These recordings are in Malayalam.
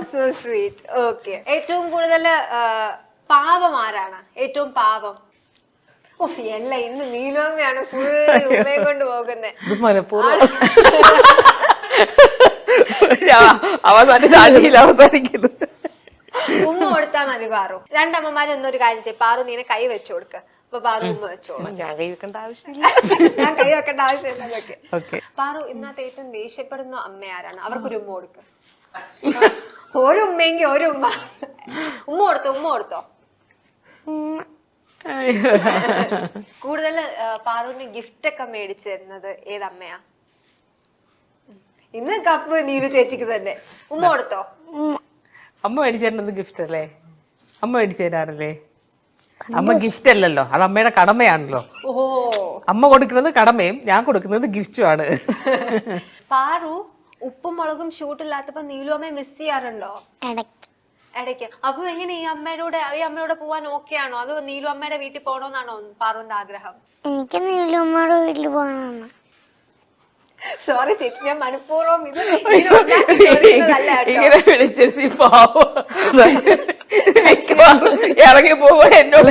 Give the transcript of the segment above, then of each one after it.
So sweet. ഓക്കെ, ഏറ്റവും കൂടുതൽ പാവം ആരാണ്? ഏറ്റവും പാവം? ഓഫ് അല്ല, ഇന്ന് നീലോമ്മയാണ് ഫുൾ ഉമ്മയെ കൊണ്ട് പോകുന്നത്. മനഃപൂർവ്വം അവസാനിക്കുന്നത്. ഉമ്മ കൊടുത്താ മതി പാറു. രണ്ടമ്മമാരൊന്നൊരു കാര്യം ചെയ്യും, പാറു നീനെ കൈ വെച്ചു കൊടുക്ക, അപ്പൊ പാറു ഉമ്മ വെച്ചോളൂ. ഞാൻ കൈ വെക്കേണ്ട ആവശ്യമില്ല. ഞാൻ കൈ വെക്കേണ്ട ആവശ്യമില്ല. ഓക്കെ. പാറു, ഇതിനകത്ത് ഏറ്റവും ദേഷ്യപ്പെടുന്ന അമ്മ ആരാണ്? അവർക്കൊരു ഉമ്മ കൊടുക്ക. ഒരു ഉമ്മയെങ്കിൽ ഒരു ഉമ്മ. ഉമ്മ കൊടുത്തോ. കൂടുതൽ പാറുവിന് ഗിഫ്റ്റ് ഒക്കെ മേടിച്ചു തരുന്നത് ഏതമ്മയാ? ഇന്ന് കപ്പ് നീലു ചേച്ചിക്ക് തന്നെ. ഉമ്മ കൊടുത്തോ? അമ്മ മേടിച്ചു തരുന്നത് ഗിഫ്റ്റ് അല്ലേ? അമ്മ മേടിച്ചു തരാറില്ലേ? അമ്മ ഗിഫ്റ്റ് അല്ലല്ലോ, അത് അമ്മയുടെ കടമയാണല്ലോ. ഓഹോ, അമ്മ കൊടുക്കുന്നത് കടമയും ഞാൻ കൊടുക്കുന്നത് ഗിഫ്റ്റുമാണ്. പാറു ഉപ്പും മുളകും ഷൂട്ടില്ലാത്തപ്പോ നീലു അമ്മയെ മിസ് ചെയ്യാറുണ്ടോ? ഇടയ്ക്ക്. അപ്പൊ എങ്ങനെ ഈ അമ്മയോടെ പോവാൻ ഓക്കെ ആണോ? അതോ നീലു അമ്മയുടെ വീട്ടിൽ പോണോന്നാണോ പാറുവിന്റെ ആഗ്രഹം? എനിക്ക് നീലുമ്മയുടെ വീട്ടിൽ പോകണമെന്ന്. സോറി ചേച്ചി, ഞാൻ മനഃപൂർവ്വം ഇത് ഇങ്ങനെ വിളിച്ചിരുത്തി പാവം ഇറങ്ങി പോകുമ്പോ എന്നോട്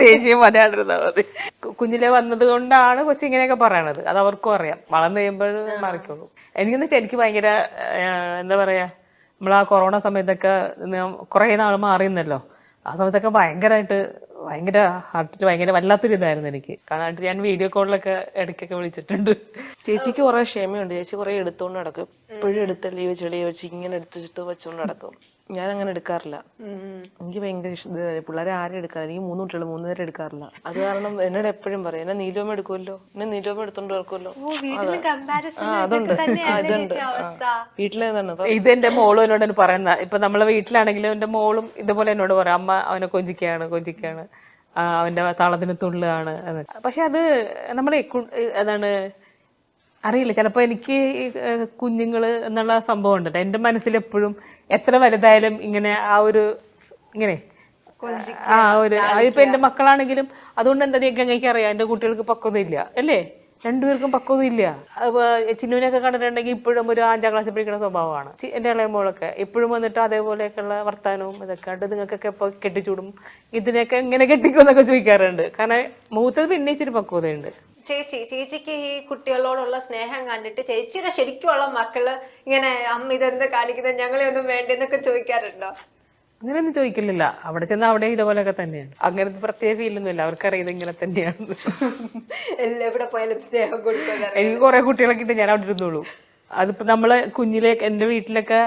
ദേഷ്യം വരാണ്ടിരുന്നാ മതി. കുഞ്ഞിലെ വന്നത് കൊണ്ടാണ് കൊച്ചിങ്ങനെയൊക്കെ പറയണത്. അത് അവർക്കും അറിയാം. വളർന്നു കഴിയുമ്പോൾ മറിക്കുള്ളൂ. എനിക്കെന്ന് വെച്ചാൽ എനിക്ക് ഭയങ്കര എന്താ പറയാ, നമ്മളാ കൊറോണ സമയത്തൊക്കെ കുറെ നാൾ മാറിയെന്നല്ലോ. ആ സമയത്തൊക്കെ ഭയങ്കര ഹാർട്ടിൽ ഭയങ്കര വല്ലാത്തൊരു ഇതായിരുന്നു എനിക്ക്. കാരണം ഞാൻ വീഡിയോ കോളിലൊക്കെ ഇടയ്ക്കൊക്കെ വിളിച്ചിട്ടുണ്ട്. ചേച്ചിക്ക് കുറെ ക്ഷമയുണ്ട്. ചേച്ചി കുറെ എടുത്തോണ്ട് നടക്കും. എപ്പോഴും എടുത്ത് ലീവ് വെച്ച് ഇങ്ങനെ എടുത്തിട്ട് വെച്ചോണ്ട് നടക്കും. ഞാൻ അങ്ങനെ എടുക്കാറില്ല. എനിക്ക് ഭയങ്കര പിള്ളേരെ ആരും എടുക്കാറില്ല. എനിക്ക് 3 കുട്ടികൾ 3 നേരം എടുക്കാറില്ല. അത് കാരണം എന്നോട് എപ്പോഴും പറയും, എന്നെ നീലോമ എടുക്കുമല്ലോ, എന്നെ നീലോമ എടുത്തോണ്ട് നടക്കുമല്ലോ. അതുണ്ട്. വീട്ടിലേതാണ്. ഇത് എന്റെ മോളും എന്നോട് പറയുന്ന, ഇപ്പൊ നമ്മളെ വീട്ടിലാണെങ്കിലും എന്റെ മോളും ഇതുപോലെ എന്നോട് പറയാം, അമ്മ അവനെ കൊഞ്ചിക്കാണ്, അവന്റെ താളത്തിന് തുള്ളുകയാണ്. പക്ഷെ അത് നമ്മളെ അറിയില്ല, ചിലപ്പോ എനിക്ക് കുഞ്ഞുങ്ങള് എന്നുള്ള സംഭവം ഉണ്ട് എന്റെ മനസ്സിൽ എപ്പോഴും. എത്ര വലുതായാലും ഇങ്ങനെ ഇപ്പൊ എന്റെ മക്കളാണെങ്കിലും. അതുകൊണ്ട് എന്താ ഗംഗയ്ക്ക് അറിയാം, എന്റെ കുട്ടികൾക്ക് പക്വതയില്ല അല്ലേ? രണ്ടുപേർക്കും പക്വതയില്ല. ചിന്നുവിനൊക്കെ കണ്ടിട്ടുണ്ടെങ്കിൽ ഇപ്പോഴും ഒരു 5ാം ക്ലാസ്സിൽ പഠിക്കുന്ന സ്വഭാവമാണ്. എന്റെ ഇളയ മോളൊക്കെ എപ്പോഴും വന്നിട്ട് അതേപോലെയൊക്കെയുള്ള വർത്താനവും ഇതൊക്കെ ഉണ്ട്. നിങ്ങൾക്കൊക്കെ എപ്പോ കെട്ടിച്ചൂടും, ഇതിനൊക്കെ എങ്ങനെ കെട്ടിക്കും എന്നൊക്കെ ചോദിക്കാറുണ്ട്. കാരണം മൂത്തത് പിന്നെ ഇച്ചിരി പക്വതയുണ്ട്. ചേച്ചിക്ക് ഈ കുട്ടികളോടുള്ള സ്നേഹം കണ്ടിട്ട് ചേച്ചിയുടെ ശരിക്കുള്ള മക്കള് ഇങ്ങനെ അമ്മ ഇതെന്ത് കാണിക്കുന്നത്, ഞങ്ങളെ ഒന്നും വേണ്ടെന്നൊക്കെ ചോദിക്കാറുണ്ടോ? അങ്ങനെയൊന്നും ചോദിക്കില്ല. അവിടെ ചെന്ന് അവിടെ ഇതുപോലെയൊക്കെ തന്നെയാണ്. അങ്ങനത്തെ പ്രത്യേക ഫീലൊന്നുമില്ല. അവർക്കറിയത് ഇങ്ങനെ തന്നെയാണ്. എവിടെ പോയാലും സ്നേഹം കൊടുക്കാൻ എനിക്ക് കുറെ കുട്ടികളൊക്കെ ഇട്ട് ഞാൻ അവിടെ ഇരുന്നോളൂ. അതിപ്പോ നമ്മള് കുഞ്ഞിലേക്ക് എന്റെ വീട്ടിലൊക്കെ